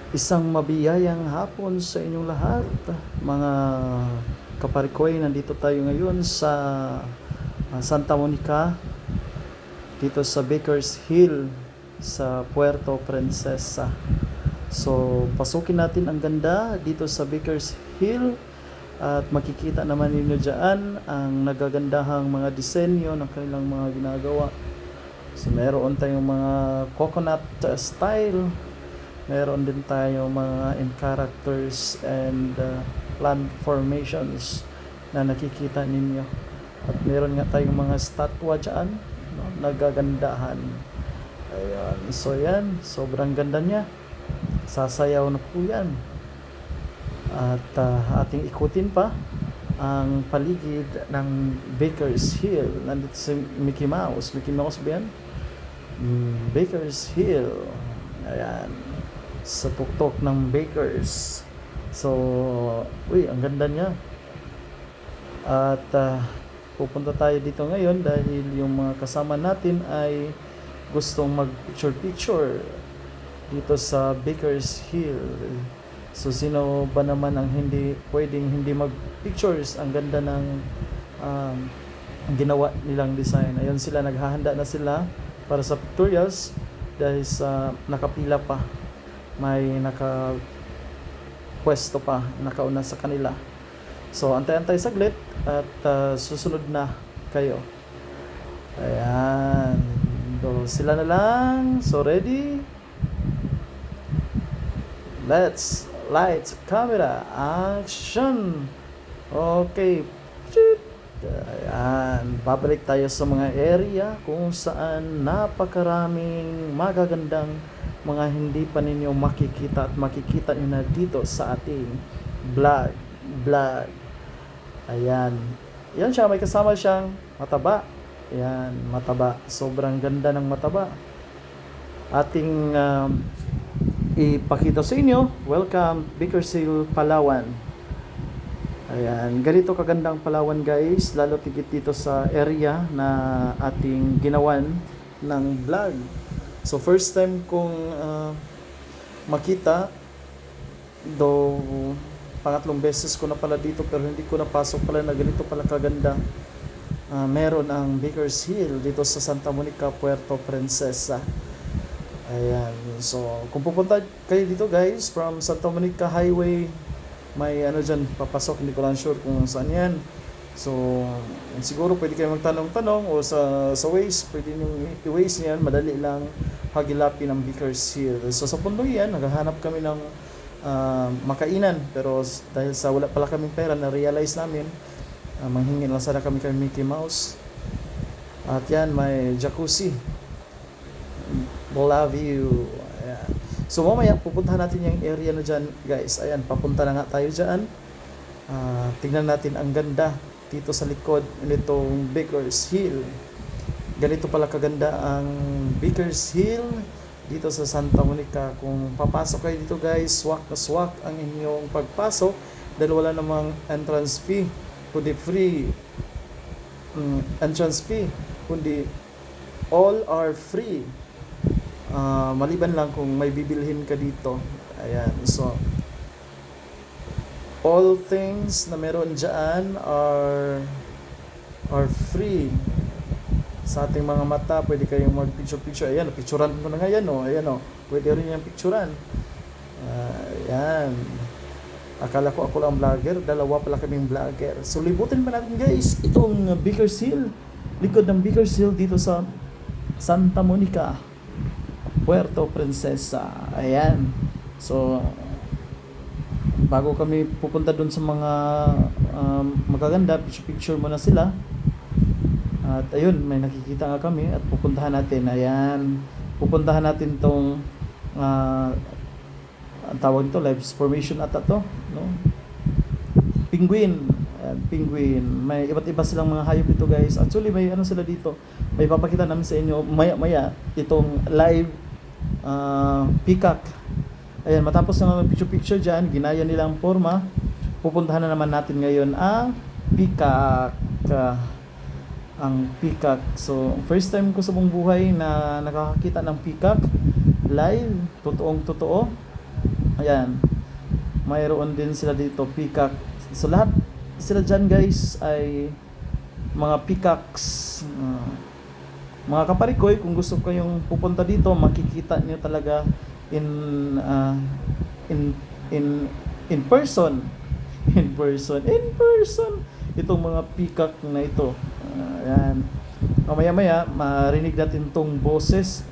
Isang mabiyayang hapon sa inyong lahat, mga kaparikoy. Nandito tayo ngayon sa Santa Monica, dito sa Baker's Hill, sa Puerto Princesa. So, pasukin natin ang ganda dito sa Baker's Hill at makikita naman ninyo dyan ang nagagandahang mga disenyo ng kanilang mga ginagawa. So, meron tayong mga coconut style. Meron din tayo mga in characters and plant formations na nakikita ninyo. At meron nga tayong mga statwa dyan, no, nagagandahan. Ayan. So yan, sobrang ganda niya. Sasayaw na po yan. At ating ikutin pa ang paligid ng Baker's Hill. Nandito si Mickey Mouse. Mickey Mouse ba yan? Baker's Hill. Ayan. Sa tuktok ng Bakers. So, ang ganda niya. At pupunta tayo dito ngayon dahil yung mga kasama natin ay gustong mag-picture dito sa Baker's Hill. So, sino ba naman ang hindi pwedeng hindi mag-pictures? Ang ganda ng ginawa nilang design. Ayun sila, naghahanda na sila para sa pictorials dahil sa nakapila pa. May naka-pwesto pa, nakauna sa kanila. So, antay-antay saglit at susunod na kayo. Ayan. So, sila na lang. So, ready? Lights, camera, action! Okay. Ayan. Babalik tayo sa mga area kung saan napakaraming magagandang mga hindi pa ninyo makikita at makikita nyo na dito sa ating vlog. Ayan. Yan siya, may kasama siyang mataba. Ayan, mataba. Sobrang ganda ng mataba. Ating ipakita sa inyo. Welcome, Baker's Hill, Palawan. Ayan, ganito kagandang Palawan guys, lalo tigit dito sa area na ating ginawan ng vlog. So first time kong makita, though pangatlong beses ko na pala dito pero hindi ko napasok pala na ganito pala kaganda. Meron ang Baker's Hill dito sa Santa Monica, Puerto Princesa. Ayan, so kung pupunta kayo dito guys from Santa Monica Highway, may dyan papasok, hindi ko lang sure kung saan yan. So, siguro pwede kayo magtanong-tanong o sa Waze, pwede nyo i-Waze niyan, madali lang hagilapin ang Baker's Hill. So, sa pundo yan, naghahanap kami ng makainan. Pero dahil sa wala pala kaming pera, na-realize namin, manghingi lang sana kami kay Mickey Mouse. At yan, may jacuzzi. Love you. Ayan. So, mamaya, pupuntahan natin yung area na dyan, guys. Ayan, papunta na nga tayo dyan. Tignan natin ang ganda dito sa likod nitong Baker's Hill. Ganito pala kaganda ang Baker's Hill dito sa Santa Monica. Kung papasok kayo dito guys, swak na swak ang inyong pagpasok dahil wala namang entrance fee, kundi free entrance fee, kundi all are free. Maliban lang kung may bibilhin ka dito. Ayan, so all things na meron dyan are free sa ating mga mata. Pwede kayong mag-picture. Ayan, picturean ko na nga yan, oh. Ayan, oh. Pwede rin yung picturean. Ayan. Akala ko ako lang vlogger, dalawa pala kaming vlogger. So, libutin pa natin guys itong Baker's Hill. Likod ng Baker's Hill dito sa Santa Monica, Puerto Princesa. Ayan. So, bago kami pupunta dun sa mga magaganda, picture muna sila. At ayun, may nakikita nga kami at pupuntahan natin. Ayan, pupuntahan natin tong ang tawag nito, live formation ata to, no? Penguin. Ayan, penguin. May iba't iba silang mga hayop dito guys. Actually, may sila dito. May papakita namin sa inyo maya-maya itong live peacock. Ayan, matapos na picture dyan, ginaya nilang forma, pupuntahan na naman natin ngayon ang peacock. Ang peacock. So, first time ko sa buong buhay na nakakakita ng peacock live, totoong totoo. Ayan. Mayroon din sila dito, peacock. So lahat sila dyan guys ay mga peacocks. Mga kaparikoy, kung gusto kayong pupunta dito, makikita niyo talaga in uh, in in in person. In person itong mga peacock na ito. Ayan. Mamaya-maya marinig natin tong boses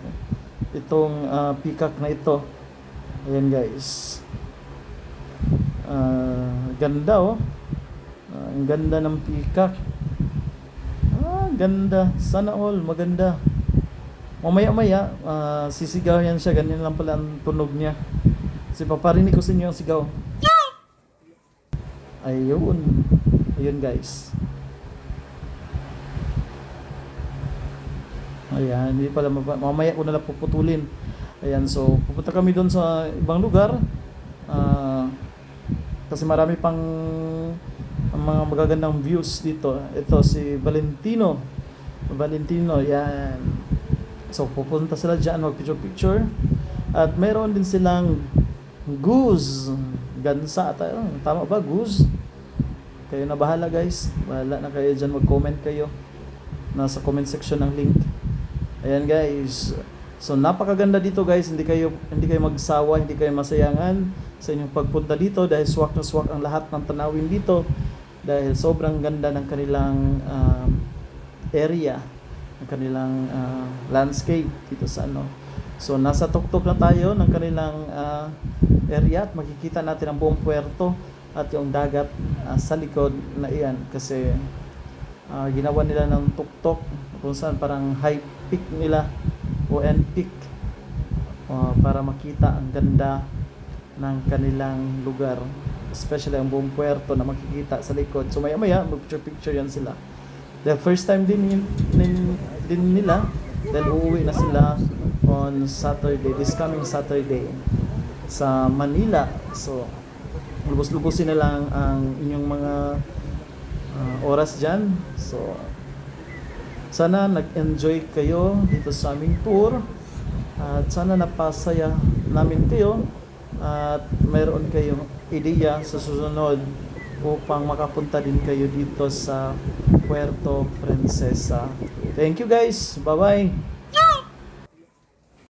itong peacock na ito. Ayan guys. Ganda oh. Ang ganda ng peacock. Ganda. Sana all maganda. Mamaya-maya sisigaw yan siya. Ganyan lang pala ang tunog niya. Kasi paparinig ko sa inyo ang sigaw. Ayun. Ayun guys. Ayan, hindi pala mamaya ko na lang puputulin. Ayan, so pupunta kami doon sa ibang lugar. Kasi marami pang mga magagandang views dito. Ito si Valentino. Valentino, yan. So pupunta sila dyan, mag-picture-picture. At mayroon din silang goose. Gansa. Tama ba? Goose? Kayo na bahala guys. Bahala na kayo dyan. Mag-comment kayo. Nasa comment section ng link. Ayan guys. So napakaganda dito guys. Hindi kayo magsawa. Hindi kayo masayangan sa inyong pagpunta dito. Dahil swak na swak ang lahat ng tanawin dito. Dahil sobrang ganda ng kanilang area. Ng kanilang landscape dito sa ano. So nasa tuktok na tayo ng kanilang area. At makikita natin ang buong puerto. At yung dagat sa likod na iyan kasi ginawa nila ng tuktok kung saan parang high peak nila o end peak para makita ang ganda ng kanilang lugar, especially ang buong puerto na makikita sa likod. So maya mag-picture yan sila. The first time din nila dahil uuwi na sila on Saturday, this coming Saturday sa Manila. So lubos-lubusin na lang ang inyong mga oras dyan. So sana nag-enjoy kayo dito sa aming tour at sana napasaya namin kayo at mayroon kayong ideya sa susunod upang makapunta din kayo dito sa Puerto Princesa. Thank you guys. Bye-bye.